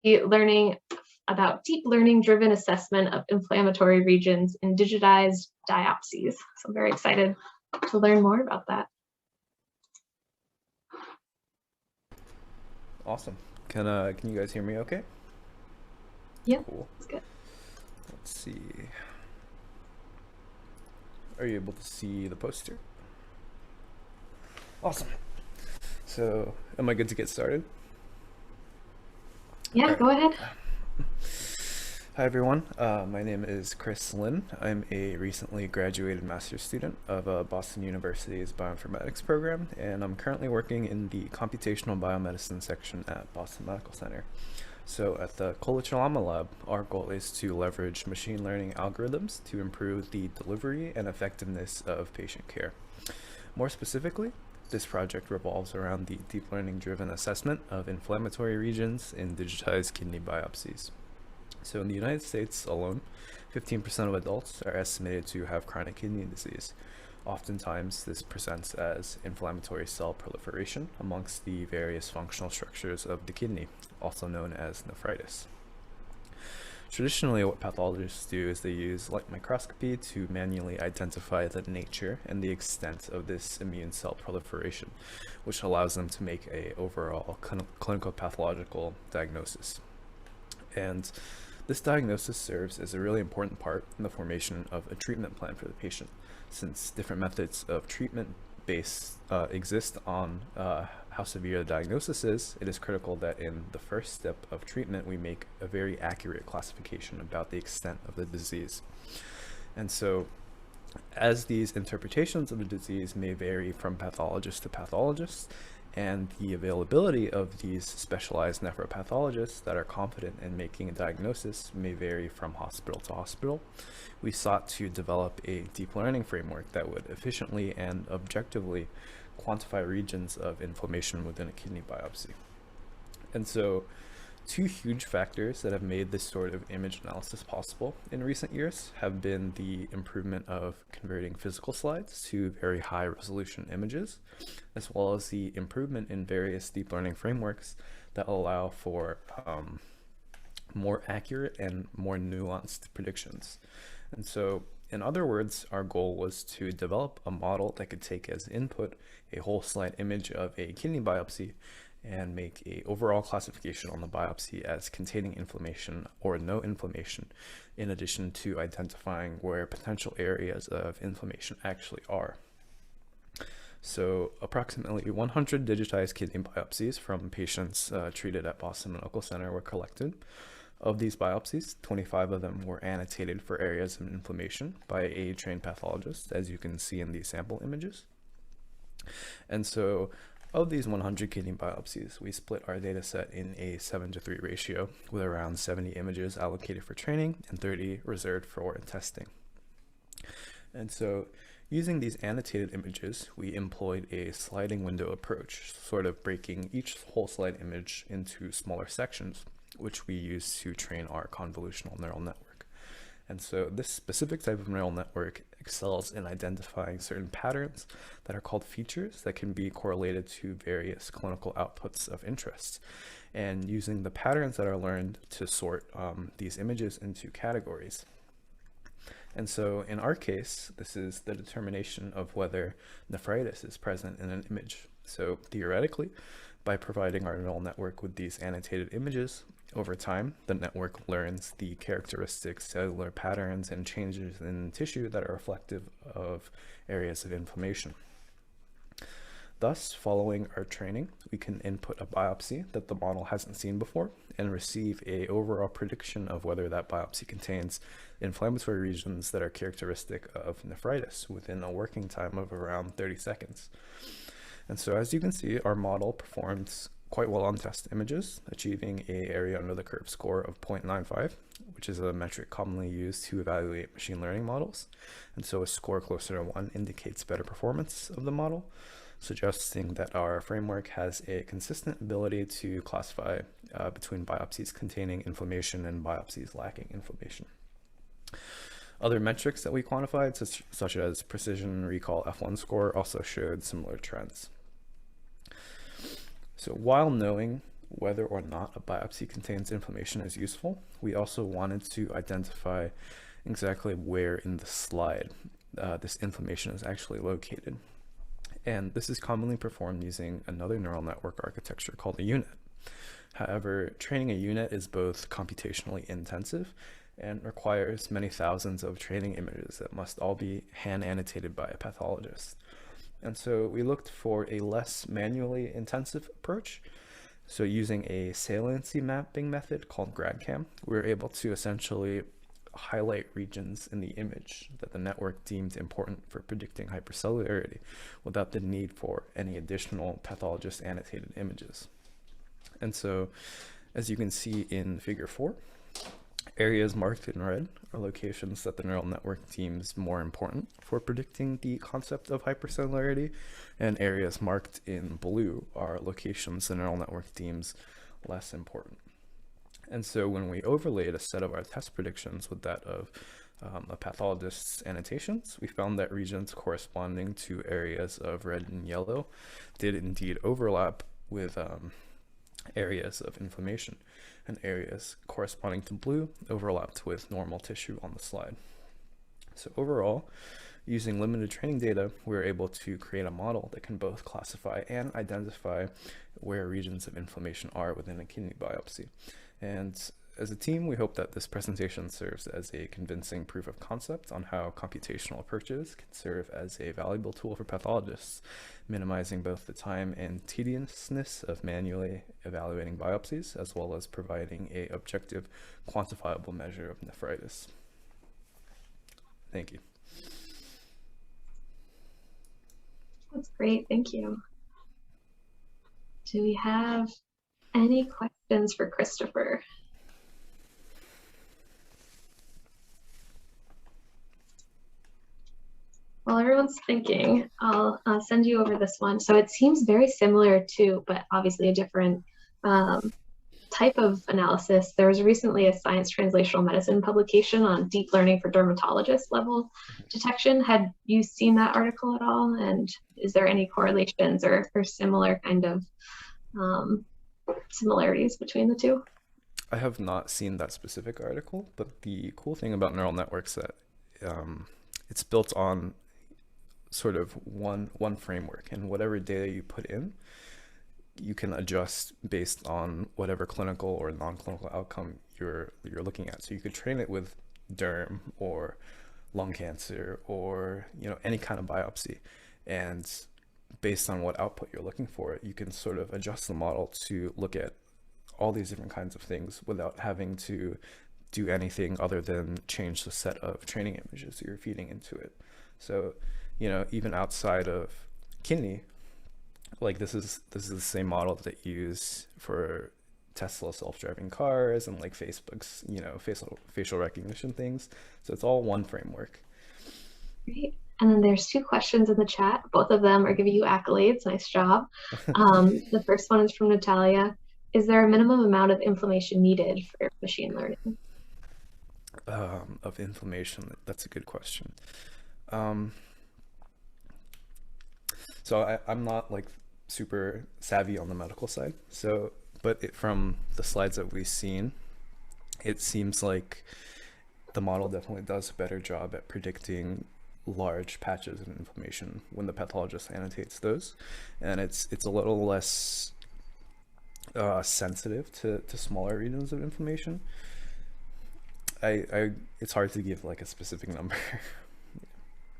be learning about deep learning driven assessment of inflammatory regions in digitized biopsies. So I'm very excited to learn more about that. Awesome. Can you guys hear me okay? Yeah, Cool. that's good. Let's see. Are you able to see the poster? Awesome. So, am I good to get started? Yeah, All right. go ahead. Hi everyone. My name is Chris Lin. I'm a recently graduated master's student of Boston University's bioinformatics program, and I'm currently working in the computational biomedicine section at Boston Medical Center. So at the Colachalama Lab, our goal is to leverage machine learning algorithms to improve the delivery and effectiveness of patient care. More specifically, this project revolves around the deep learning driven assessment of inflammatory regions in digitized kidney biopsies. So in the United States alone, 15% of adults are estimated to have chronic kidney disease. Oftentimes, this presents as inflammatory cell proliferation amongst the various functional structures of the kidney, also known as nephritis. Traditionally, what pathologists do is they use light microscopy to manually identify the nature and the extent of this immune cell proliferation, which allows them to make an overall clinical pathological diagnosis. And this diagnosis serves as a really important part in the formation of a treatment plan for the patient, since different methods of treatment exist on how severe the diagnosis is. It is critical that in the first step of treatment, we make a very accurate classification about the extent of the disease. And so, as these interpretations of the disease may vary from pathologist to pathologist, and the availability of these specialized nephropathologists that are confident in making a diagnosis may vary from hospital to hospital, we sought to develop a deep learning framework that would efficiently and objectively quantify regions of inflammation within a kidney biopsy. And so, two huge factors that have made this sort of image analysis possible in recent years have been the improvement of converting physical slides to very high resolution images, as well as the improvement in various deep learning frameworks that allow for more accurate and more nuanced predictions. And so, in other words, our goal was to develop a model that could take as input a whole slide image of a kidney biopsy and make a overall classification on the biopsy as containing inflammation or no inflammation, in addition to identifying where potential areas of inflammation actually are. So approximately 100 digitized kidney biopsies from patients treated at Boston Medical Center were collected. Of these biopsies, 25 of them were annotated for areas of inflammation by a trained pathologist, as you can see in these sample images. And so of these 100 kidney biopsies, we split our data set in a 7:3 ratio, with around 70 images allocated for training and 30 reserved for testing. And so, using these annotated images, we employed a sliding window approach, sort of breaking each whole slide image into smaller sections, which we use to train our convolutional neural network. And so this specific type of neural network excels in identifying certain patterns that are called features that can be correlated to various clinical outputs of interest, and using the patterns that are learned to sort these images into categories. And so in our case, this is the determination of whether nephritis is present in an image. So theoretically, by providing our neural network with these annotated images, over time, the network learns the characteristic cellular patterns and changes in tissue that are reflective of areas of inflammation. Thus, following our training, we can input a biopsy that the model hasn't seen before and receive an overall prediction of whether that biopsy contains inflammatory regions that are characteristic of nephritis within a working time of around 30 seconds. And so as you can see, our model performs quite well on test images, achieving an area under the curve score of 0.95, which is a metric commonly used to evaluate machine learning models. And so a score closer to 1 indicates better performance of the model, suggesting that our framework has a consistent ability to classify between biopsies containing inflammation and biopsies lacking inflammation. Other metrics that we quantified, such as precision recall F1 score, also showed similar trends. So while knowing whether or not a biopsy contains inflammation is useful, we also wanted to identify exactly where in the slide this inflammation is actually located. And this is commonly performed using another neural network architecture called a unit. However, training a unit is both computationally intensive and requires many thousands of training images that must all be hand annotated by a pathologist. And so we looked for a less manually intensive approach. So using a saliency mapping method called GradCam, we were able to essentially highlight regions in the image that the network deemed important for predicting hypercellularity without the need for any additional pathologist annotated images. And so, as you can see in figure 4, areas marked in red are locations that the neural network deems more important for predicting the concept of hypercellularity, and areas marked in blue are locations the neural network deems less important. And so when we overlaid a set of our test predictions with that of a pathologist's annotations, we found that regions corresponding to areas of red and yellow did indeed overlap with areas of inflammation, and areas corresponding to blue overlapped with normal tissue on the slide. So overall, using limited training data, we were able to create a model that can both classify and identify where regions of inflammation are within a kidney biopsy. And as a team, we hope that this presentation serves as a convincing proof of concept on how computational approaches can serve as a valuable tool for pathologists, minimizing both the time and tediousness of manually evaluating biopsies, as well as providing an objective, quantifiable measure of nephritis. Thank you. That's great, thank you. Do we have any questions for Christopher? While everyone's thinking, I'll send you over this one. So it seems very similar to, but obviously a different type of analysis. There was recently a Science Translational Medicine publication on deep learning for dermatologist level detection. Had you seen that article at all? And is there any correlations or similar kind of similarities between the two? I have not seen that specific article, but the cool thing about neural networks is that it's built on sort of one framework, and whatever data you put in, you can adjust based on whatever clinical or non-clinical outcome you're looking at. So you could train it with derm or lung cancer or any kind of biopsy, and based on what output you're looking for, you can sort of adjust the model to look at all these different kinds of things without having to do anything other than change the set of training images you're feeding into it. So, even outside of kidney, like this is the same model that you use for Tesla self-driving cars and like Facebook's, facial recognition things. So it's all one framework. Great. And then there's 2 questions in the chat. Both of them are giving you accolades. Nice job. The first one is from Natalia. Is there a minimum amount of inflammation needed for machine learning? Of inflammation, that's a good question. So I'm not like super savvy on the medical side. So, but from the slides that we've seen, it seems like the model definitely does a better job at predicting large patches of inflammation when the pathologist annotates those, and it's a little less sensitive to smaller regions of inflammation. It's hard to give like a specific number.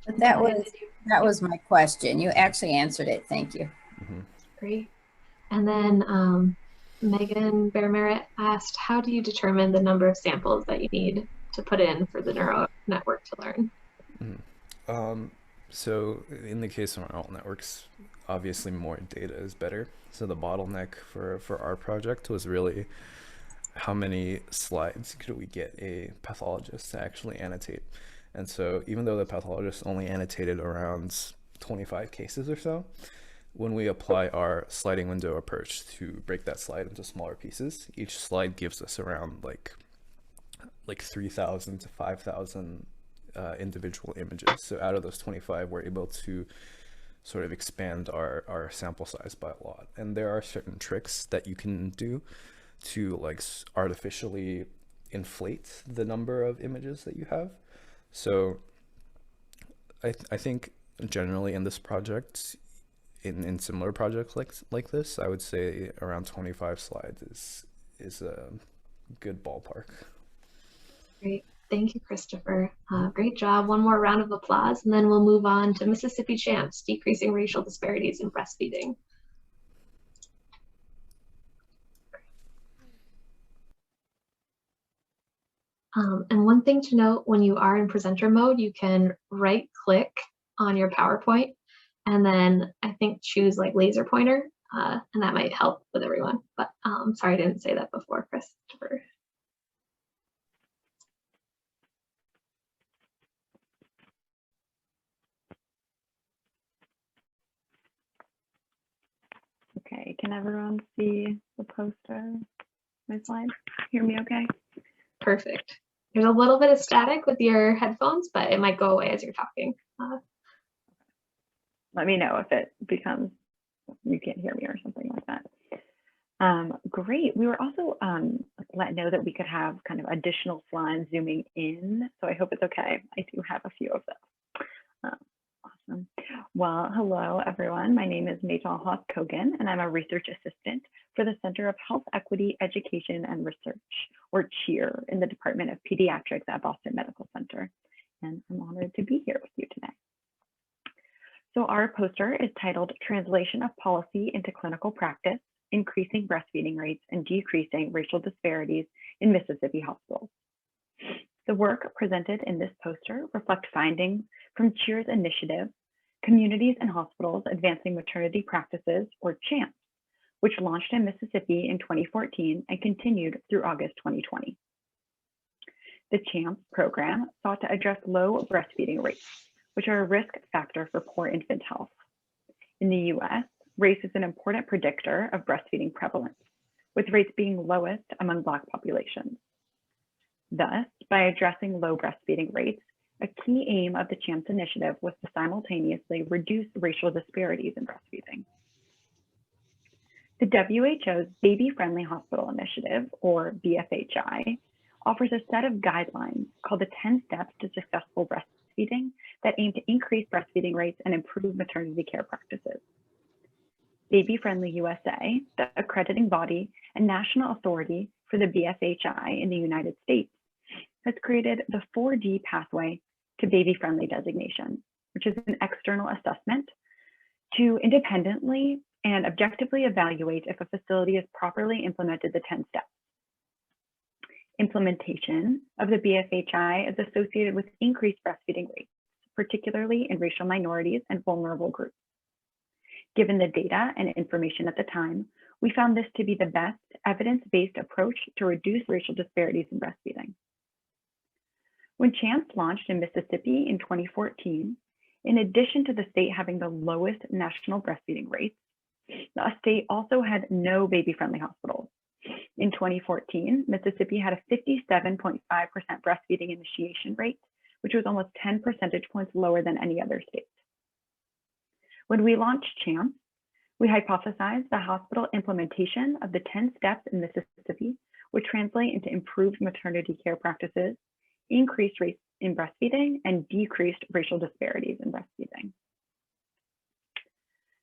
But that was my question. You actually answered it. Thank you. Mm-hmm. Great. And then Megan Bearmerit asked, how do you determine the number of samples that you need to put in for the neural network to learn? Mm-hmm. So in the case of neural networks, obviously more data is better. So the bottleneck for our project was really how many slides could we get a pathologist to actually annotate. And so even though the pathologist only annotated around 25 cases or so, when we apply our sliding window approach to break that slide into smaller pieces, each slide gives us around like 3,000 to 5,000 individual images. So out of those 25, we're able to sort of expand our sample size by a lot. And there are certain tricks that you can do to like artificially inflate the number of images that you have. So I think generally in this project, in similar projects like this, I would say around 25 slides is a good ballpark. Great. Thank you, Christopher. Great job. One more round of applause, and then we'll move on to Mississippi Champs, Decreasing Racial Disparities in Breastfeeding. And one thing to note, when you are in presenter mode, you can right click on your PowerPoint and then I think choose like laser pointer, and that might help with everyone. But sorry, I didn't say that before, Christopher. Okay, can everyone see the poster, my slide? Hear me okay? Perfect. There's a little bit of static with your headphones, but it might go away as you're talking. Let me know if it becomes, you can't hear me or something like that. Great. We were also let know that we could have kind of additional slides zooming in. So I hope it's okay. I do have a few of them. Awesome. Well, hello, everyone. My name is Maytal Hoth-Kogan, and I'm a research assistant for the Center of Health Equity, Education, and Research, or CHEER, in the Department of Pediatrics at Boston Medical Center. And I'm honored to be here with you today. So our poster is titled Translation of Policy into Clinical Practice, Increasing Breastfeeding Rates and Decreasing Racial Disparities in Mississippi Hospitals. The work presented in this poster reflect findings from CHEER's initiative, Communities and Hospitals Advancing Maternity Practices, or CHAMPS, which launched in Mississippi in 2014 and continued through August 2020. The CHAMPS program sought to address low breastfeeding rates, which are a risk factor for poor infant health. In the US, race is an important predictor of breastfeeding prevalence, with rates being lowest among Black populations. Thus, by addressing low breastfeeding rates, a key aim of the CHAMPS initiative was to simultaneously reduce racial disparities in breastfeeding. The WHO's Baby Friendly Hospital Initiative, or BFHI, offers a set of guidelines called the 10 Steps to Successful Breastfeeding that aim to increase breastfeeding rates and improve maternity care practices. Baby Friendly USA, the accrediting body and national authority for the BFHI in the United States, has created the 4D pathway to baby-friendly designation, which is an external assessment to independently and objectively evaluate if a facility has properly implemented the 10 steps. Implementation of the BFHI is associated with increased breastfeeding rates, particularly in racial minorities and vulnerable groups. Given the data and information at the time, we found this to be the best evidence-based approach to reduce racial disparities in breastfeeding. When CHAMPS launched in Mississippi in 2014, in addition to the state having the lowest national breastfeeding rates, the state also had no baby-friendly hospitals. In 2014, Mississippi had a 57.5% breastfeeding initiation rate, which was almost 10 percentage points lower than any other state. When we launched CHAMPS, we hypothesized the hospital implementation of the 10 steps in Mississippi would translate into improved maternity care practices, increased rates in breastfeeding, and decreased racial disparities in breastfeeding.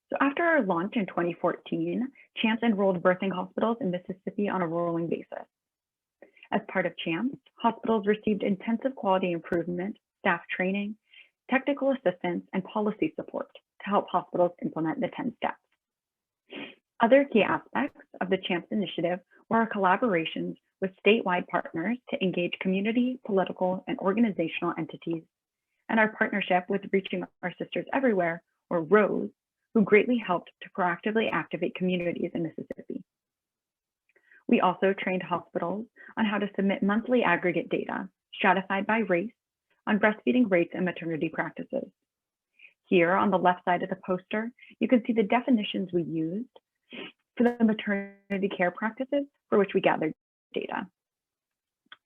So after our launch in 2014, CHAMPS enrolled birthing hospitals in Mississippi on a rolling basis. As part of CHAMPS, hospitals received intensive quality improvement, staff training, technical assistance, and policy support to help hospitals implement the 10 steps. Other key aspects of the CHAMPS initiative were our collaborations with statewide partners to engage community, political, and organizational entities, and our partnership with Reaching Our Sisters Everywhere, or ROSE, who greatly helped to proactively activate communities in Mississippi. We also trained hospitals on how to submit monthly aggregate data, stratified by race, on breastfeeding rates and maternity practices. Here on the left side of the poster, you can see the definitions we used for the maternity care practices for which we gathered data.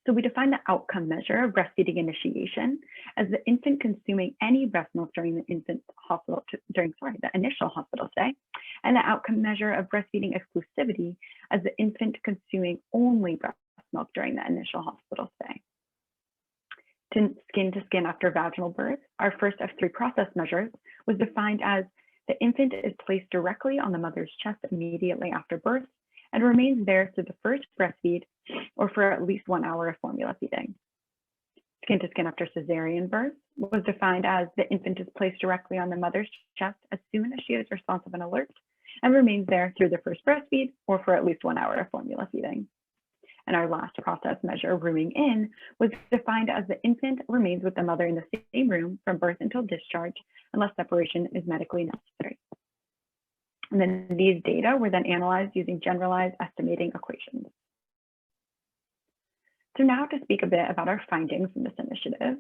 So we define the outcome measure of breastfeeding initiation as the infant consuming any breast milk during the initial hospital stay, and the outcome measure of breastfeeding exclusivity as the infant consuming only breast milk during the initial hospital stay. Skin to skin after vaginal birth, our first of 3 process measures, was defined as the infant is placed directly on the mother's chest immediately after birth and remains there through the first breastfeed or for at least 1 hour of formula feeding. Skin to skin after cesarean birth was defined as the infant is placed directly on the mother's chest as soon as she is responsive and alert and remains there through the first breastfeed or for at least 1 hour of formula feeding. And our last process measure, rooming in, was defined as the infant remains with the mother in the same room from birth until discharge unless separation is medically necessary. And then these data were then analyzed using generalized estimating equations. So now to speak a bit about our findings in this initiative.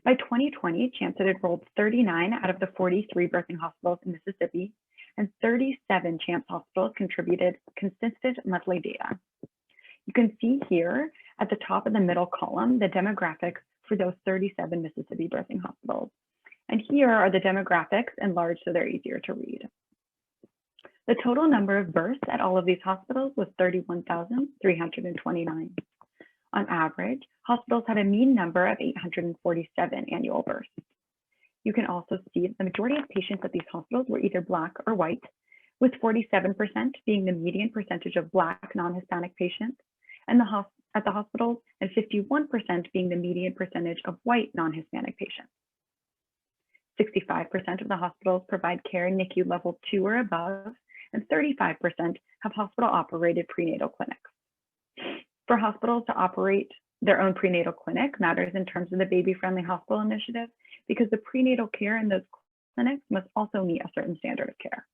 By 2020, CHAMPS had enrolled 39 out of the 43 birthing hospitals in Mississippi, and 37 CHAMPS hospitals contributed consistent monthly data. You can see here at the top of the middle column, the demographics for those 37 Mississippi birthing hospitals. And here are the demographics enlarged so they're easier to read. The total number of births at all of these hospitals was 31,329. On average, hospitals had a mean number of 847 annual births. You can also see that the majority of patients at these hospitals were either Black or white, with 47% being the median percentage of Black non-Hispanic patients at the hospitals, and 51% being the median percentage of white non-Hispanic patients. 65% of the hospitals provide care in NICU level 2 or above, and 35% have hospital-operated prenatal clinics. For hospitals to operate their own prenatal clinic matters in terms of the baby-friendly hospital initiative because the prenatal care in those clinics must also meet a certain standard of care.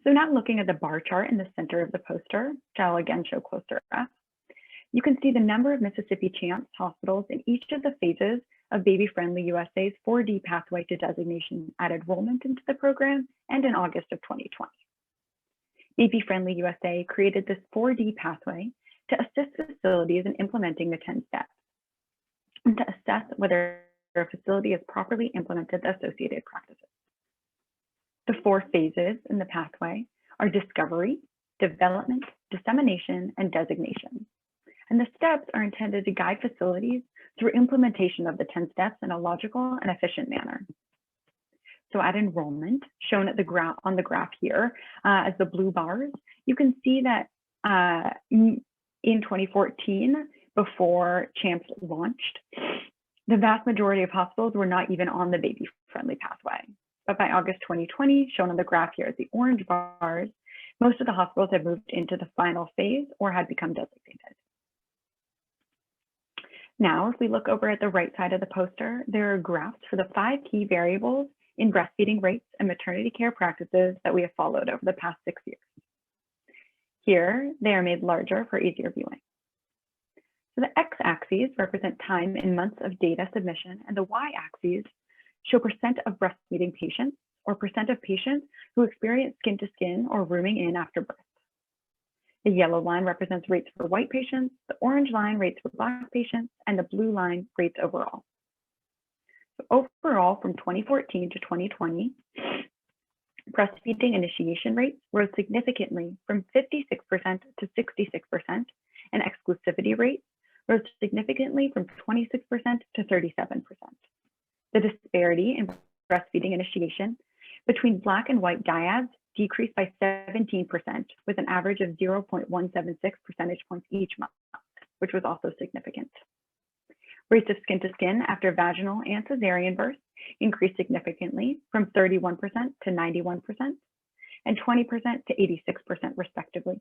So now looking at the bar chart in the center of the poster, which I'll again show closer up, you can see the number of Mississippi CHAMPS hospitals in each of the phases of Baby-Friendly USA's 4D pathway to designation at enrollment into the program and in August of 2020. Baby-Friendly USA created this 4D pathway to assist facilities in implementing the 10 steps and to assess whether a facility has properly implemented the associated practices. The 4 phases in the pathway are discovery, development, dissemination, and designation. And the steps are intended to guide facilities through implementation of the 10 steps in a logical and efficient manner. So at enrollment, shown at the on the graph here as the blue bars, you can see that in 2014, before CHAMPS launched, the vast majority of hospitals were not even on the baby-friendly pathway. But by August 2020, shown on the graph here as the orange bars, most of the hospitals had moved into the final phase or had become designated. Now, if we look over at the right side of the poster, there are graphs for the 5 key variables in breastfeeding rates and maternity care practices that we have followed over the past 6 years. Here, they are made larger for easier viewing. So the x-axes represent time in months of data submission, and the y-axes show percent of breastfeeding patients or percent of patients who experience skin-to-skin or rooming in after birth. The yellow line represents rates for white patients, the orange line rates for Black patients, and the blue line rates overall. So overall, from 2014 to 2020, breastfeeding initiation rates rose significantly from 56% to 66%, and exclusivity rates rose significantly from 26% to 37%. The disparity in breastfeeding initiation between Black and white dyads decreased by 17%, with an average of 0.176 percentage points each month, which was also significant. Rates of skin-to-skin after vaginal and cesarean birth increased significantly from 31% to 91% and 20% to 86% respectively.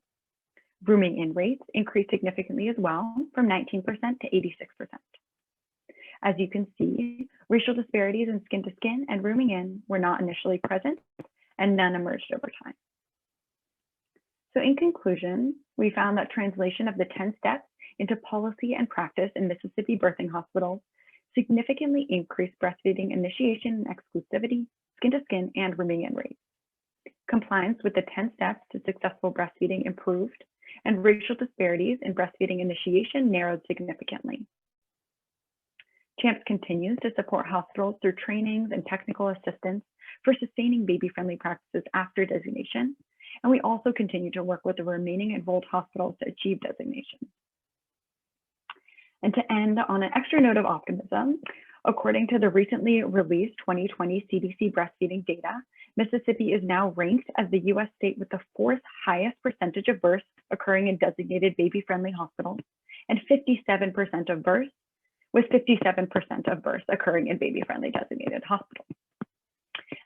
Rooming in rates increased significantly as well from 19% to 86%. As you can see, racial disparities in skin-to-skin and rooming in were not initially present, and none emerged over time. So in conclusion, we found that translation of the 10 steps into policy and practice in Mississippi birthing hospitals significantly increased breastfeeding initiation and exclusivity, skin-to-skin, and rooming in rates. Compliance with the 10 steps to successful breastfeeding improved, and racial disparities in breastfeeding initiation narrowed significantly. CHAMPS continues to support hospitals through trainings and technical assistance for sustaining baby-friendly practices after designation, and we also continue to work with the remaining enrolled hospitals to achieve designation. And to end on an extra note of optimism, according to the recently released 2020 CDC breastfeeding data, Mississippi is now ranked as the US state with the 4th highest percentage of births occurring in designated baby-friendly hospitals, and 57% of births, with 57% of births occurring in baby-friendly designated hospitals.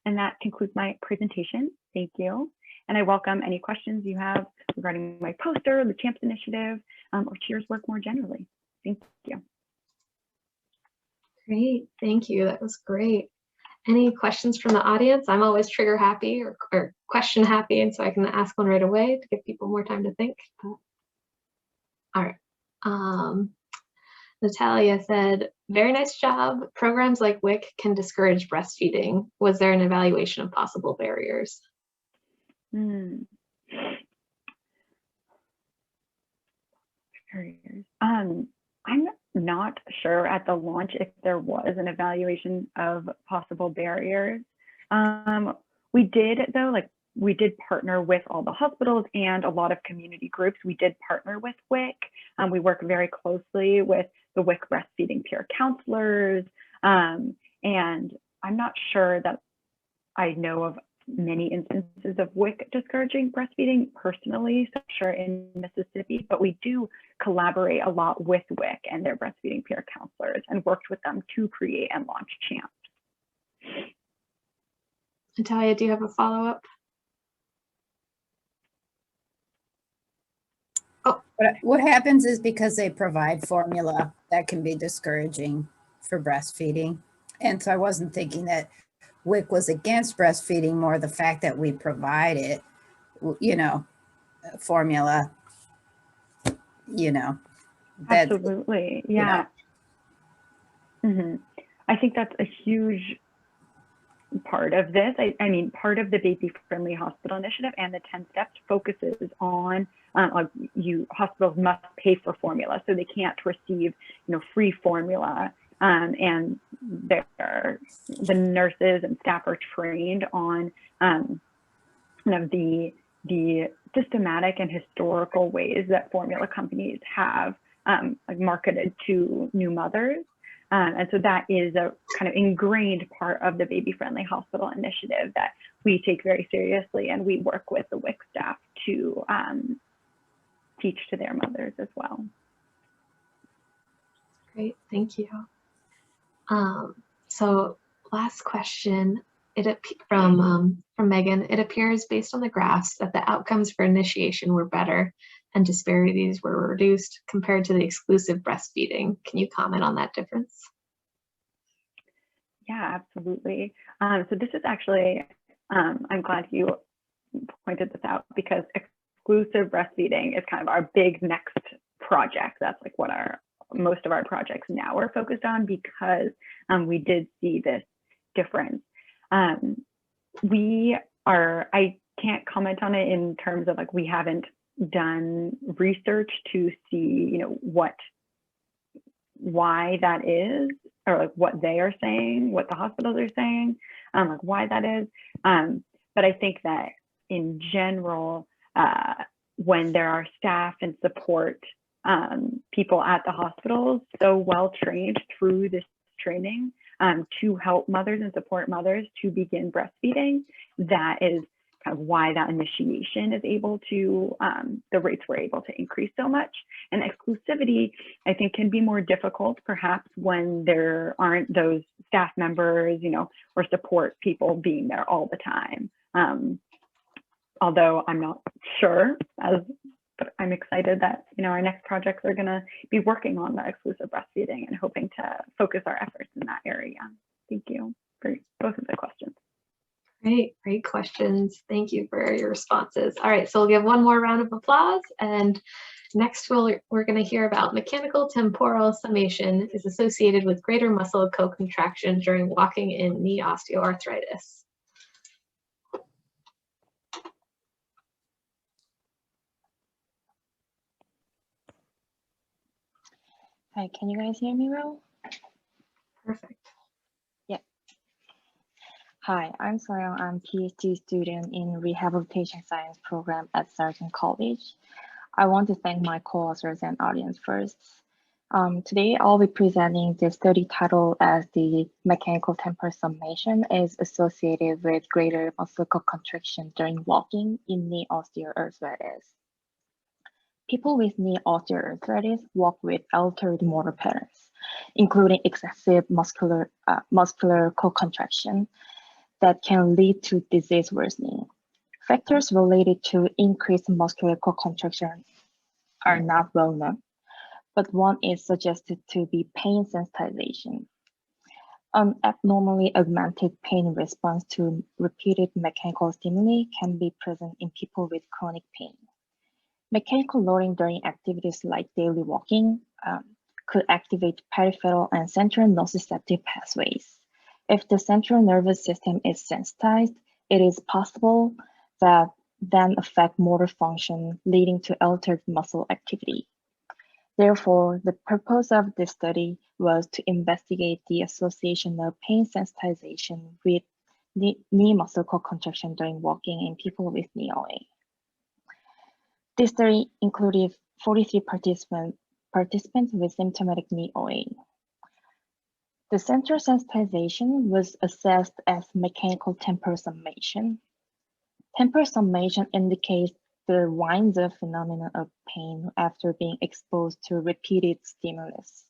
And that concludes my presentation. Thank you. And I welcome any questions you have regarding my poster, the CHAMPS initiative, or CHEER's work more generally. Thank you. Great, thank you. That was great. Any questions from the audience? I'm always trigger happy or question happy, and so I can ask one right away to give people more time to think. All right. Natalia said, very nice job. Programs like WIC can discourage breastfeeding. Was there an evaluation of possible barriers? Barriers. I'm not sure at the launch if there was an evaluation of possible barriers. We did though, we did partner with all the hospitals and a lot of community groups. We did partner with WIC. We work very closely with the WIC breastfeeding peer counselors. And I'm not sure that I know of many instances of WIC discouraging breastfeeding personally, so I'm sure in Mississippi, but we do collaborate a lot with WIC and their breastfeeding peer counselors and worked with them to create and launch CHAMPS. Natalia, do you have a follow-up? Oh, what happens is because they provide formula that can be discouraging for breastfeeding. And so I wasn't thinking that WIC was against breastfeeding, more the fact that we provide it, formula, that, Absolutely, yeah. I think that's a huge part of this. I mean, part of the Baby-Friendly Hospital Initiative and the 10 steps focuses on hospitals must pay for formula, so they can't receive, free formula. And the nurses and staff are trained on the systematic and historical ways that formula companies have marketed to new mothers. And so that is a kind of ingrained part of the Baby-Friendly Hospital Initiative that we take very seriously, and we work with the WIC staff to teach to their mothers as well. Great, thank you. So last question, from Megan. It appears based on the graphs that the outcomes for initiation were better and disparities were reduced compared to the exclusive breastfeeding. Can you comment on that difference? Yeah, absolutely. So this is actually, I'm glad you pointed this out, because exclusive breastfeeding is kind of our big next project. That's like what most of our projects now are focused on, because we did see this difference. I can't comment on it in terms of we haven't done research to see, why that is, or what they are saying, what the hospitals are saying, why that is. But I think that in general, when there are staff and support people at the hospitals so well trained through this training to help mothers and support mothers to begin breastfeeding, that is kind of why that initiation is able to, the rates were able to increase so much. And exclusivity, I think, can be more difficult perhaps when there aren't those staff members, or support people being there all the time. Although I'm not sure, but I'm excited that our next projects are going to be working on the exclusive breastfeeding and hoping to focus our efforts in that area. Thank you for both of the questions. Great questions. Thank you for your responses. All right, so we'll give one more round of applause, and next we're going to hear about mechanical temporal summation is associated with greater muscle co-contraction during walking in knee osteoarthritis. Hi, can you guys hear me well? Perfect. Yeah. Hi, I'm Soyoung. I'm PhD student in Rehabilitation Science program at Sargent College. I want to thank my co-authors and audience first. Today, I'll be presenting the study title as the mechanical temper summation is associated with greater muscle contraction during walking in knee osteoarthritis. People with knee osteoarthritis walk with altered motor patterns, including excessive muscular co-contraction that can lead to disease worsening. Factors related to increased muscular co-contraction are not well known, but one is suggested to be pain sensitization. An abnormally augmented pain response to repeated mechanical stimuli can be present in people with chronic pain. Mechanical loading during activities like daily walking could activate peripheral and central nociceptive pathways. If the central nervous system is sensitized, it is possible that then affect motor function, leading to altered muscle activity. Therefore, the purpose of this study was to investigate the association of pain sensitization with knee muscle contraction during walking in people with knee OA. This study included 43 participants with symptomatic knee OA. The central sensitization was assessed as mechanical temper summation. Temper summation indicates the winds-up phenomenon of pain after being exposed to repeated stimulus.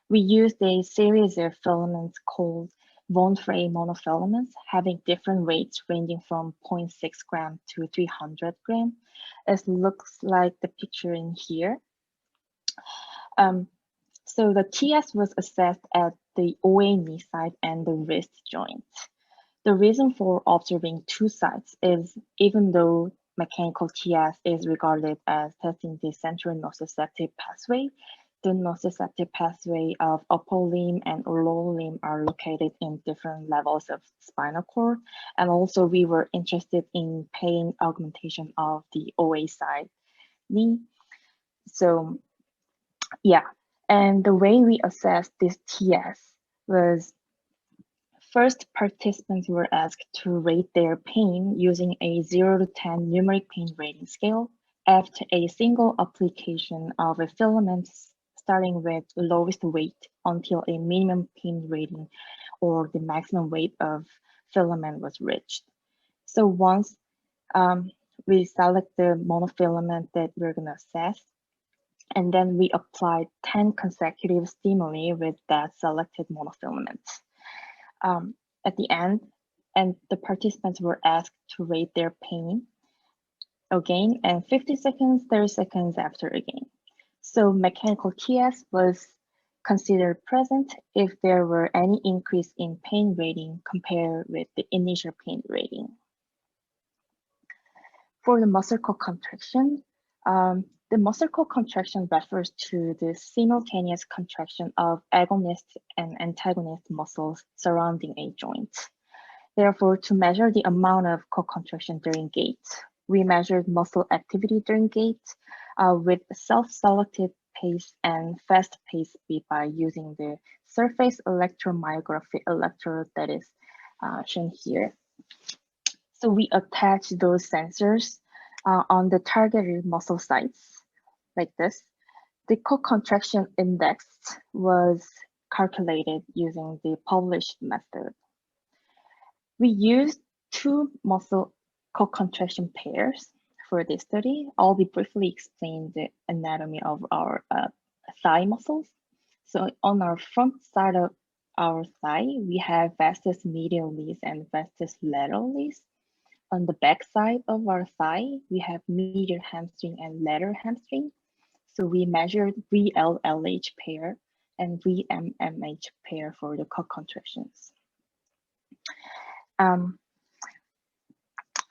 We used a series of filaments called von Frey monofilaments, having different weights ranging from 0.6 gram to 300 gram, as looks like the picture in here. So the TS was assessed at the OA knee site and the wrist joint. The reason for observing two sites is even though mechanical TS is regarded as testing the central nociceptive pathway, the nociceptive pathway of upper limb and lower limb are located in different levels of spinal cord. And also we were interested in pain augmentation of the OA side knee. So yeah, and the way we assessed this TS was first, participants were asked to rate their pain using a 0 to 10 numeric pain rating scale after a single application of a filament starting with lowest weight until a minimum pain rating or the maximum weight of filament was reached. So once we select the monofilament that we're going to assess, and then we applied 10 consecutive stimuli with that selected monofilament. At the end, and the participants were asked to rate their pain again, and 50 seconds, 30 seconds after again. So mechanical TS was considered present if there were any increase in pain rating compared with the initial pain rating. For the muscle contraction, the muscle contraction refers to the simultaneous contraction of agonist and antagonist muscles surrounding a joint. Therefore, to measure the amount of co-contraction during gait, we measured muscle activity during gait with self-selected pace and fast pace speed by using the surface electromyography electrode that is shown here. So we attach those sensors on the targeted muscle sites like this. The co-contraction index was calculated using the published method. We used two muscle co-contraction pairs for this study. I'll be briefly explain the anatomy of our thigh muscles. So on our front side of our thigh, we have vastus medialis and vastus lateralis. On the back side of our thigh, we have medial hamstring and lateral hamstring. So we measured VLLH pair and VMMH pair for the co-contractions.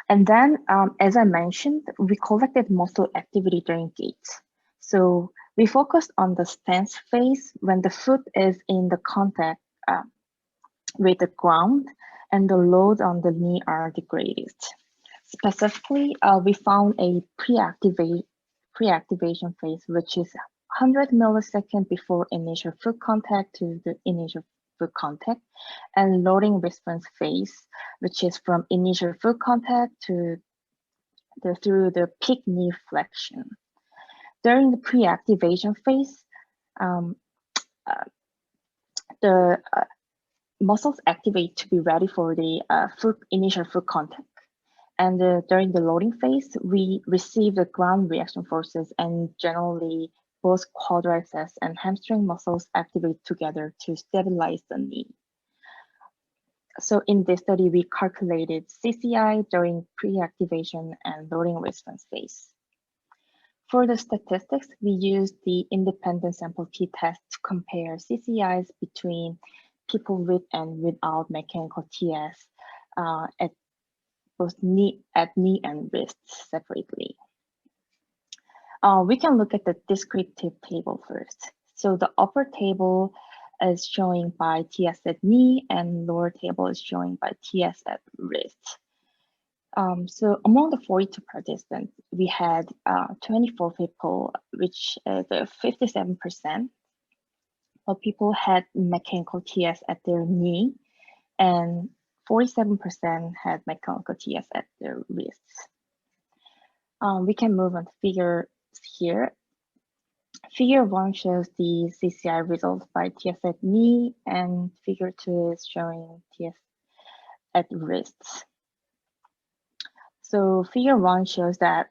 And then, as I mentioned, we collected muscle activity during gait. So we focused on the stance phase when the foot is in the contact with the ground and the load on the knee are the greatest. Specifically, we found a pre-activation phase, which is 100 milliseconds before initial foot contact to the initial foot contact, and loading response phase, which is from initial foot contact to through the peak knee flexion. During the pre-activation phase, the muscles activate to be ready for the initial foot contact. And during the loading phase, we receive the ground reaction forces, and generally both quadriceps and hamstring muscles activate together to stabilize the knee. So in this study, we calculated CCI during pre-activation and loading response phase. For the statistics, we used the independent sample t-test to compare CCIs between people with and without mechanical TS at both knee and wrists separately. We can look at the descriptive table first. So the upper table is showing by TS at knee, and lower table is showing by TS at wrist. So among the 42 participants, we had 24 people, which is 57% of people had mechanical TS at their knee, and 47% had mechanical TS at their wrists. We can move on to figures here. Figure 1 shows the CCI results by TS at knee, and figure 2 is showing TS at wrists. So figure 1 shows that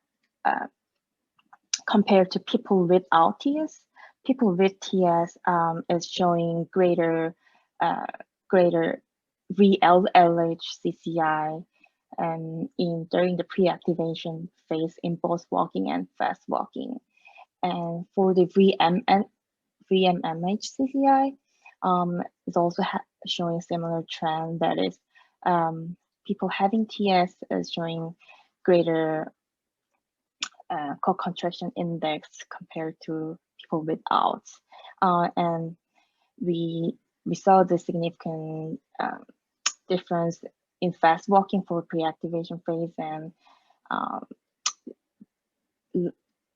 compared to people without TS, people with TS is showing greater VLH CCI and during the pre-activation phase in both walking and fast walking. And for the VMMH CCI, is also showing similar trend, that is people having TS is showing greater core contraction index compared to people without. And we saw the significant difference in fast walking for pre-activation phase, and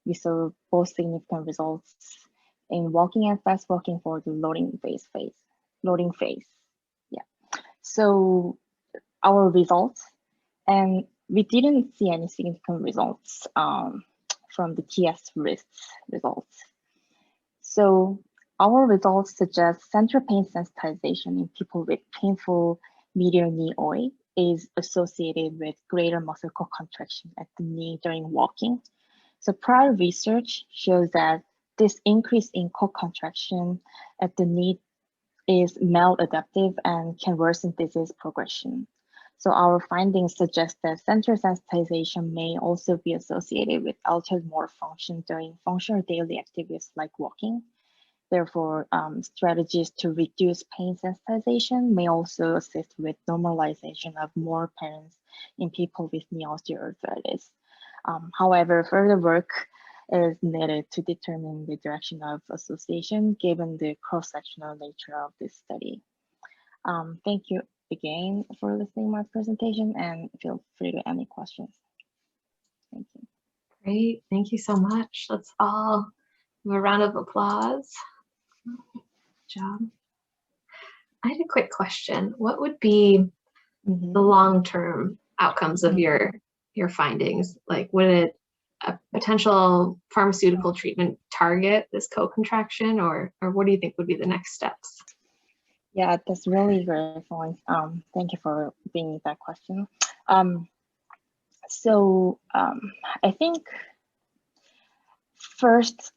we saw both significant results in walking and fast walking for the loading phase. Yeah. So our results, and we didn't see any significant results from the TS wrists results. So our results suggest central pain sensitization in people with painful medial knee OA is associated with greater muscle core contraction at the knee during walking. So prior research shows that this increase in core contraction at the knee is maladaptive and can worsen disease progression. So our findings suggest that central sensitization may also be associated with altered motor function during functional daily activities like walking. Therefore, strategies to reduce pain sensitization may also assist with normalization of motor patterns in people with knee osteoarthritis. However, further work is needed to determine the direction of association given the cross-sectional nature of this study. Thank you again for listening to my presentation, and feel free to any questions. Thank you. Great, thank you so much. Let's all give a round of applause. Good job. I had a quick question. What would be the long-term outcomes of your findings? Like, would a potential pharmaceutical treatment target this co-contraction, or what do you think would be the next steps? Yeah, that's really great point. Thank you for bringing that question. I think first,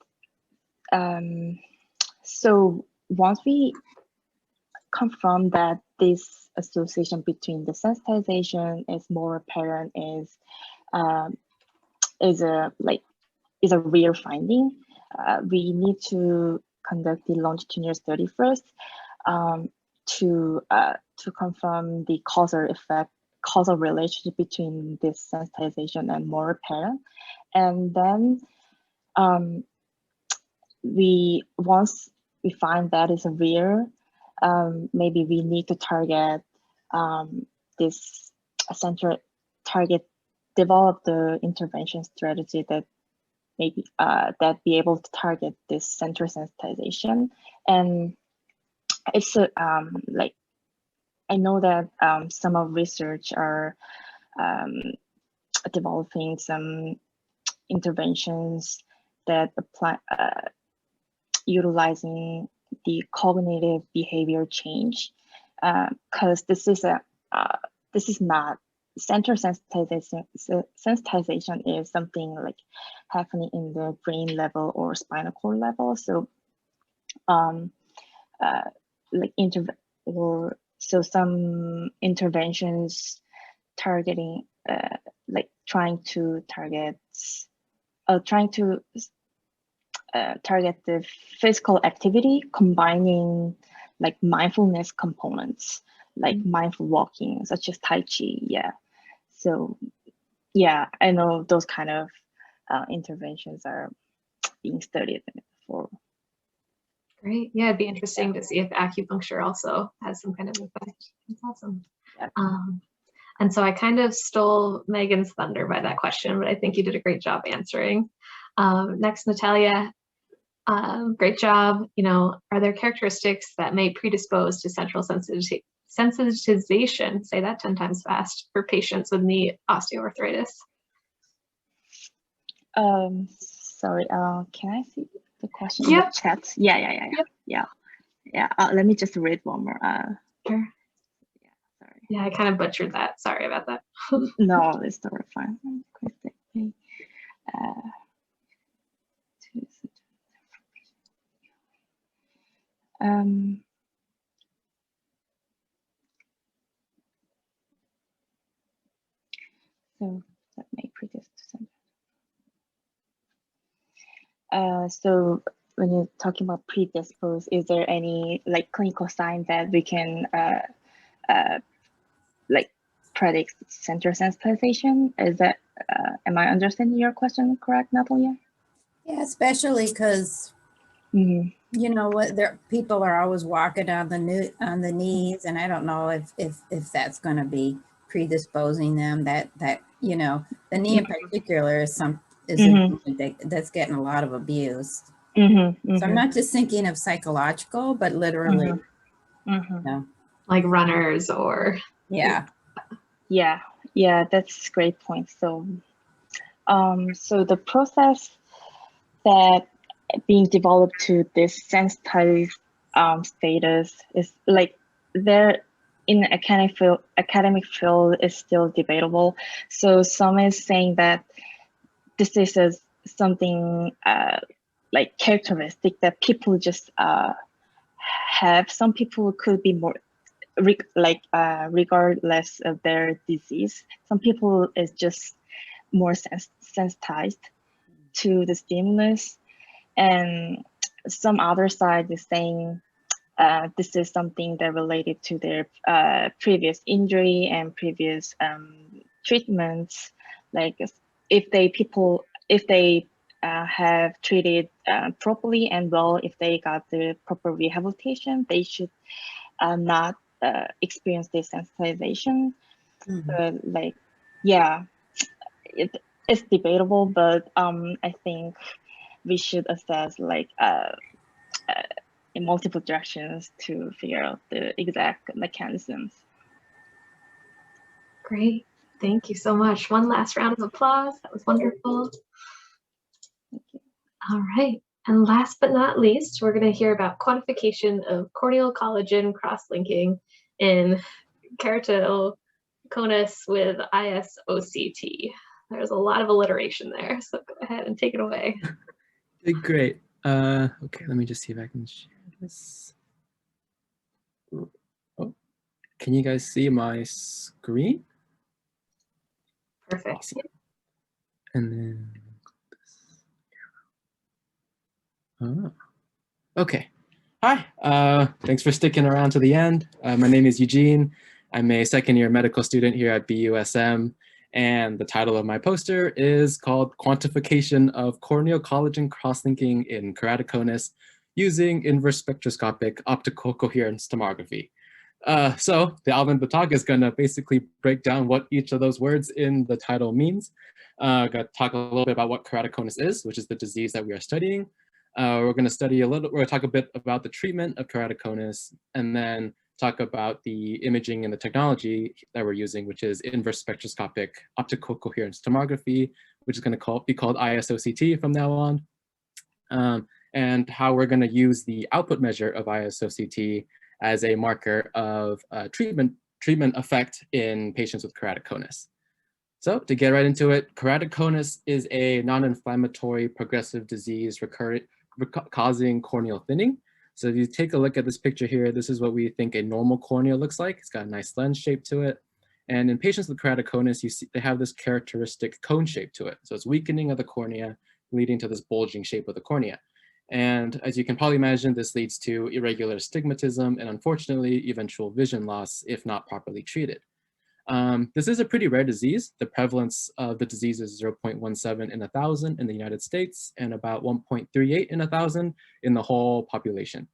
so once we confirm that this association between the sensitization is more apparent, is a real finding, we need to conduct the longitudinal study first to confirm the causal relationship between this sensitization and motor pattern. And then once we find that is real, maybe we need to target develop the intervention strategy that maybe that be able to target this center sensitization. And it's like, I know that some of research are developing some interventions that apply utilizing the cognitive behavior change, because this is not center sensitization. Sensitization is something like happening in the brain level or spinal cord level. So like some interventions targeting like trying to target the physical activity, combining like mindfulness components, like mindful walking, such as Tai Chi. Yeah. So yeah, I know those kind of interventions are being studied for. Great. Yeah, it'd be interesting to see if acupuncture also has some kind of effect. That's awesome. Yeah. And so I kind of stole Megan's thunder by that question, but I think you did a great job answering. Next, Natalia, great job. You know, are there characteristics that may predispose to central sensitization, say that 10 times fast, for patients with knee osteoarthritis? Sorry, can I see the question in Yep. the chat? Yeah. Let me just read one more. Sure. Yeah, sorry. Yeah, I kind of butchered that. Sorry about that. No, it's totally fine. So that may predispose. So when you're talking about predispose, is there any like clinical sign that we can like predict center sensitization? Is that am I understanding your question correct, Natalia? Yeah, especially because you know what, people are always walking on the knees, and I don't know if that's going to be predisposing them. That you know, the knee in particular is a joint that's getting a lot of abuse. So I'm not just thinking of psychological, but literally, you know. Like runners or Yeah, that's a great point. So so the process that being developed to this sensitized status is like there in the academic field is still debatable. So some is saying that this is something like characteristic that people just have. Some people could be more regardless of their disease. Some people is just more sensitized to the stimulus, and some other side is saying this is something that related to their previous injury and previous treatments. Like if they have treated properly and well, if they got the proper rehabilitation, they should not experience this sensitization. But like, yeah, it's debatable, but I think we should assess like in multiple directions to figure out the exact mechanisms. Great. Thank you so much. One last round of applause. That was wonderful. Thank you. All right. And last but not least, we're going to hear about quantification of corneal collagen cross-linking in keratoconus with ISOCT. There's a lot of alliteration there, so go ahead and take it away. Great. Okay, let me just see if I can share this. Oh, can you guys see my screen? Perfect. Awesome. And then okay. Hi, thanks for sticking around to the end. My name is Eugene. I'm a second-year medical student here at BUSM, and the title of my poster is called Quantification of Corneal Collagen Cross-Linking in Keratoconus Using Inverse Spectroscopic Optical Coherence Tomography. So the Alvin the talk is gonna basically break down what each of those words in the title means. Gonna talk a little bit about what keratoconus is, which is the disease that we are studying. We're gonna talk a bit about the treatment of keratoconus, and then talk about the imaging and the technology that we're using, which is inverse spectroscopic optical coherence tomography, which is gonna be called ISOCT from now on. And how we're gonna use the output measure of ISOCT as a marker of treatment effect in patients with keratoconus. So to get right into it, keratoconus is a non-inflammatory progressive disease causing corneal thinning. So if you take a look at this picture here, this is what we think a normal cornea looks like. It's got a nice lens shape to it. And in patients with keratoconus, you see they have this characteristic cone shape to it. So it's weakening of the cornea, leading to this bulging shape of the cornea. And as you can probably imagine, this leads to irregular astigmatism and unfortunately eventual vision loss if not properly treated. This is a pretty rare disease. The prevalence of the disease is 0.17 in 1,000 in the United States and about 1.38 in 1,000 in the whole population.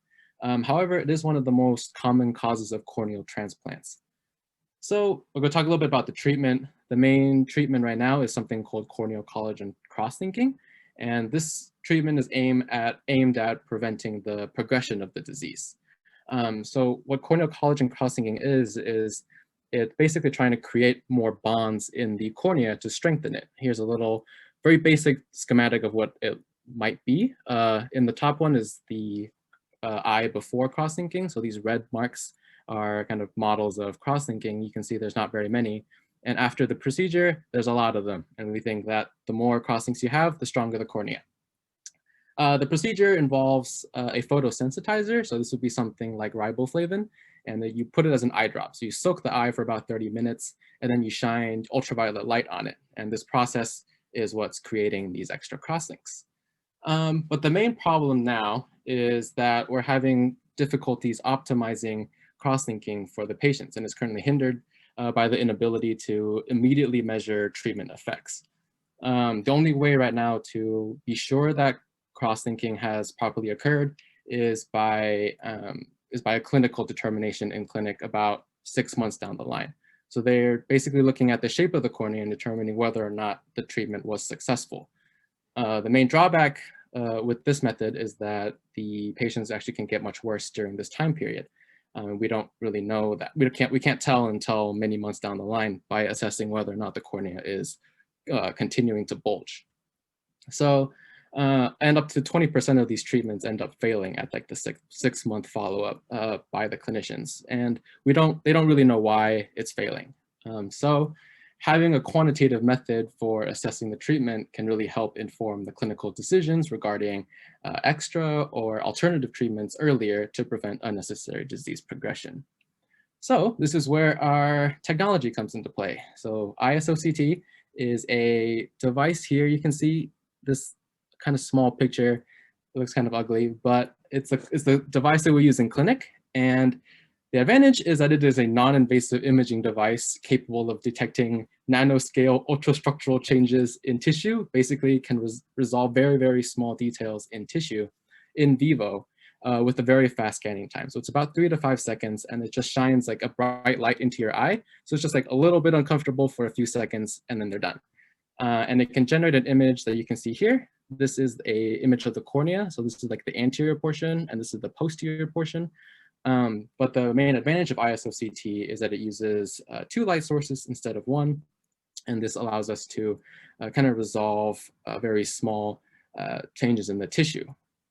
However, it is one of the most common causes of corneal transplants. So we're going to talk a little bit about the treatment. The main treatment right now is something called corneal collagen cross-linking. And this treatment is aimed at preventing the progression of the disease. So what corneal collagen cross-linking is it's basically trying to create more bonds in the cornea to strengthen it. Here's a little very basic schematic of what it might be. In the top one is the eye before cross-linking. So these red marks are kind of models of cross-linking. You can see there's not very many. And after the procedure, there's a lot of them. And we think that the more crosslinks you have, the stronger the cornea. The procedure involves a photosensitizer. So this would be something like riboflavin, and then you put it as an eye drop. So you soak the eye for about 30 minutes, and then you shine ultraviolet light on it. And this process is what's creating these extra crosslinks. But the main problem now is that we're having difficulties optimizing crosslinking for the patients, and it's currently hindered by the inability to immediately measure treatment effects. The only way right now to be sure that cross-linking has properly occurred is by a clinical determination in clinic about 6 months down the line. So they're basically looking at the shape of the cornea and determining whether or not the treatment was successful. The main drawback with this method is that the patients actually can get much worse during this time period. We don't really know that. We can't tell until many months down the line by assessing whether or not the cornea is continuing to bulge. So, and up to 20% of these treatments end up failing at like the six-month follow-up by the clinicians, and they don't really know why it's failing. So, having a quantitative method for assessing the treatment can really help inform the clinical decisions regarding extra or alternative treatments earlier to prevent unnecessary disease progression. So this is where our technology comes into play. So ISOCT is a device here. You can see this kind of small picture. It looks kind of ugly, but it's the device that we use in clinic. And the advantage is that it is a non-invasive imaging device capable of detecting nanoscale ultrastructural changes in tissue, basically can resolve very, very small details in tissue in vivo with a very fast scanning time. So it's about 3 to 5 seconds, and it just shines like a bright light into your eye. So it's just like a little bit uncomfortable for a few seconds, and then they're done. And it can generate an image that you can see here. This is an image of the cornea. So this is like the anterior portion, and this is the posterior portion. But the main advantage of ISOCT is that it uses 2 light sources instead of 1. And this allows us to kind of resolve very small changes in the tissue.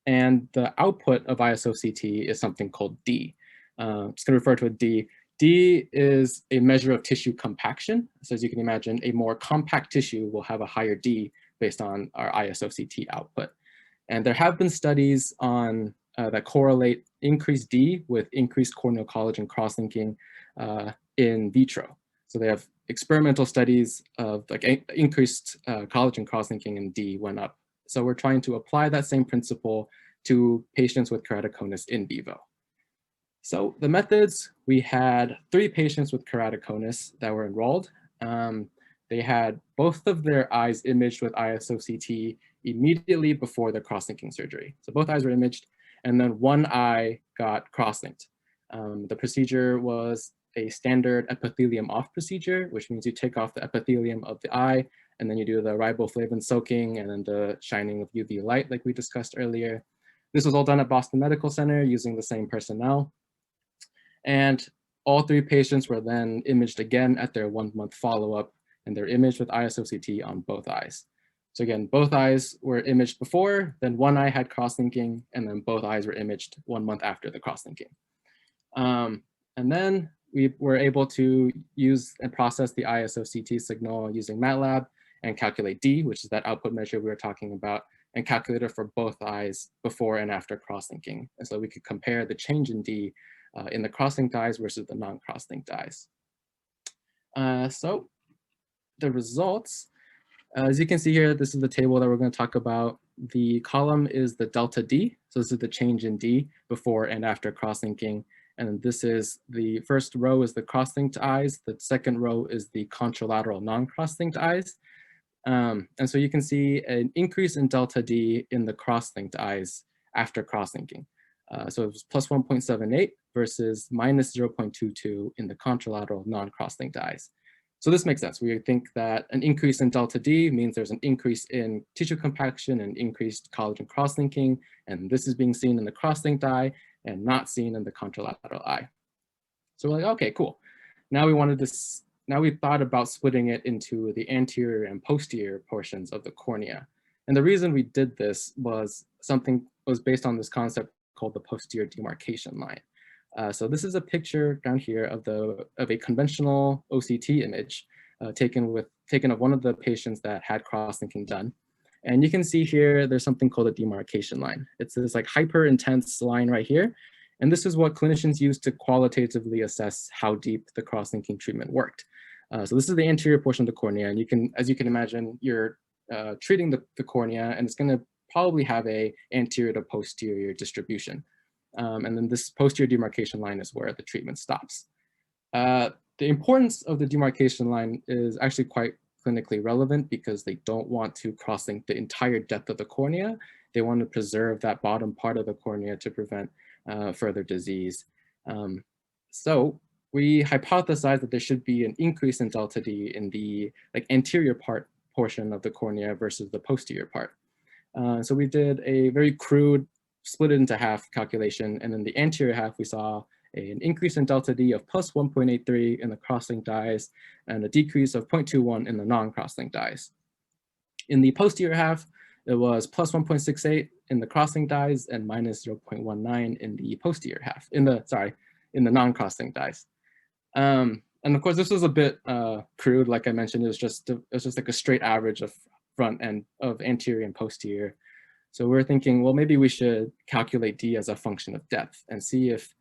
And the output of ISOCT is something called D. I'm just going to refer to it D. D is a measure of tissue compaction. So as you can imagine, a more compact tissue will have a higher D based on our ISOCT output. And there have been studies on that correlate increased D with increased corneal collagen cross-linking in vitro. So they have experimental studies of like increased collagen cross-linking and D went up. So we're trying to apply that same principle to patients with keratoconus in vivo. So the methods, we had 3 patients with keratoconus that were enrolled. They had both of their eyes imaged with ISOCT immediately before their cross-linking surgery. So both eyes were imaged, and then one eye got cross-linked. The procedure was a standard epithelium off procedure, which means you take off the epithelium of the eye, and then you do the riboflavin soaking and then the shining with UV light like we discussed earlier. This was all done at Boston Medical Center using the same personnel. And all 3 patients were then imaged again at their 1-month follow-up, and they're imaged with ISOCT on both eyes. So again, both eyes were imaged before, then one eye had cross-linking, and then both eyes were imaged 1 month after the cross-linking. And then we were able to use and process the ISOCT signal using MATLAB and calculate D, which is that output measure we were talking about, and calculate it for both eyes before and after cross-linking. And so we could compare the change in D in the cross-linked eyes versus the non-cross-linked eyes. So the results, as you can see here, this is the table that we're going to talk about. The column is the delta D. So this is the change in D before and after cross-linking. And this is the first row is the cross-linked eyes. The second row is the contralateral non-cross-linked eyes. And so you can see an increase in delta D in the cross-linked eyes after cross-linking. So it was plus 1.78 versus minus 0.22 in the contralateral non-cross-linked eyes. So this makes sense. We think that an increase in delta D means there's an increase in tissue compaction and increased collagen cross-linking, and this is being seen in the cross-linked eye and not seen in the contralateral eye. So we're like, okay, cool. Now we thought about splitting it into the anterior and posterior portions of the cornea. And the reason we did this was based on this concept called the posterior demarcation line. So this is a picture down here of a conventional OCT image taken of one of the patients that had cross-linking done. And you can see here, there's something called a demarcation line. It's this like hyper intense line right here. And this is what clinicians use to qualitatively assess how deep the cross-linking treatment worked. So this is the anterior portion of the cornea. And as you can imagine, you're treating the cornea, and it's gonna probably have a anterior to posterior distribution. And then this posterior demarcation line is where the treatment stops. The importance of the demarcation line is actually quite clinically relevant because they don't want to cross-link the entire depth of the cornea. They want to preserve that bottom part of the cornea to prevent further disease. So we hypothesized that there should be an increase in delta D in the anterior portion of the cornea versus the posterior part. So we did a very crude split it into half calculation, and then the anterior half we saw an increase in delta D of plus 1.83 in the cross-linked eyes and a decrease of 0.21 in the non-cross-linked eyes. In the posterior half, it was plus 1.68 in the cross-linked eyes and minus 0.19 in the posterior half, in the non-cross-linked eyes. And of course, this was a bit crude, like I mentioned. It was just like a straight average of front and of anterior and posterior. So we're thinking, well, maybe we should calculate D as a function of depth and see if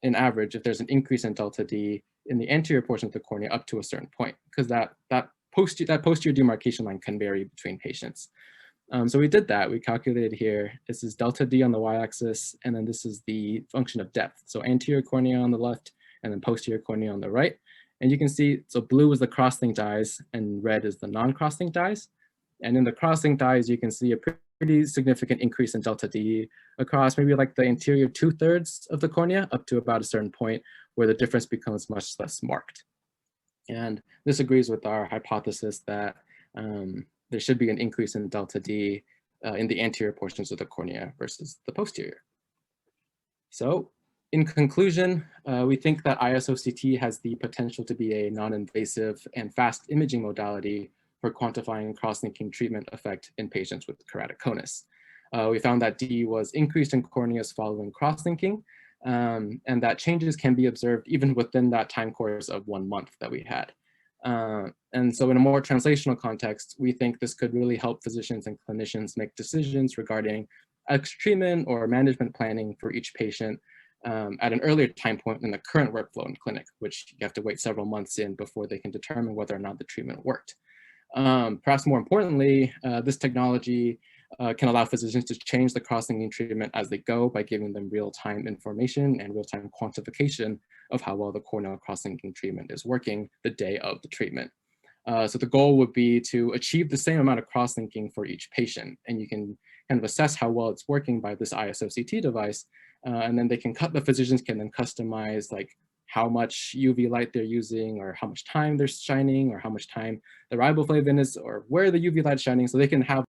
in average, if there's an increase in delta D in the anterior portion of the cornea up to a certain point, because that posterior demarcation line can vary between patients. So we did that. We calculated here. This is delta D on the y-axis, and then this is the function of depth. So anterior cornea on the left, and then posterior cornea on the right. And you can see, so blue is the cross-linked eyes, and red is the non-cross-linked eyes. And in the cross-linked eyes, you can see a pretty significant increase in delta D across maybe like the anterior 2/3 of the cornea up to about a certain point where the difference becomes much less marked. And this agrees with our hypothesis that there should be an increase in delta D in the anterior portions of the cornea versus the posterior. So in conclusion, we think that ISOCT has the potential to be a non-invasive and fast imaging modality for quantifying cross-linking treatment effect in patients with keratoconus. We found that D was increased in corneas following cross-linking, and that changes can be observed even within that time course of 1 month that we had. And so in a more translational context, we think this could really help physicians and clinicians make decisions regarding treatment or management planning for each patient at an earlier time point in the current workflow in clinic, which you have to wait several months in before they can determine whether or not the treatment worked. Perhaps more importantly, this technology can allow physicians to change the cross-linking treatment as they go by giving them real-time information and real-time quantification of how well the corneal cross-linking treatment is working the day of the treatment. So the goal would be to achieve the same amount of cross-linking for each patient, and you can kind of assess how well it's working by this ISOCT device And then the physicians can then customize like how much UV light they're using, or how much time they're shining, or how much time the riboflavin is, or where the UV light is shining, so they can have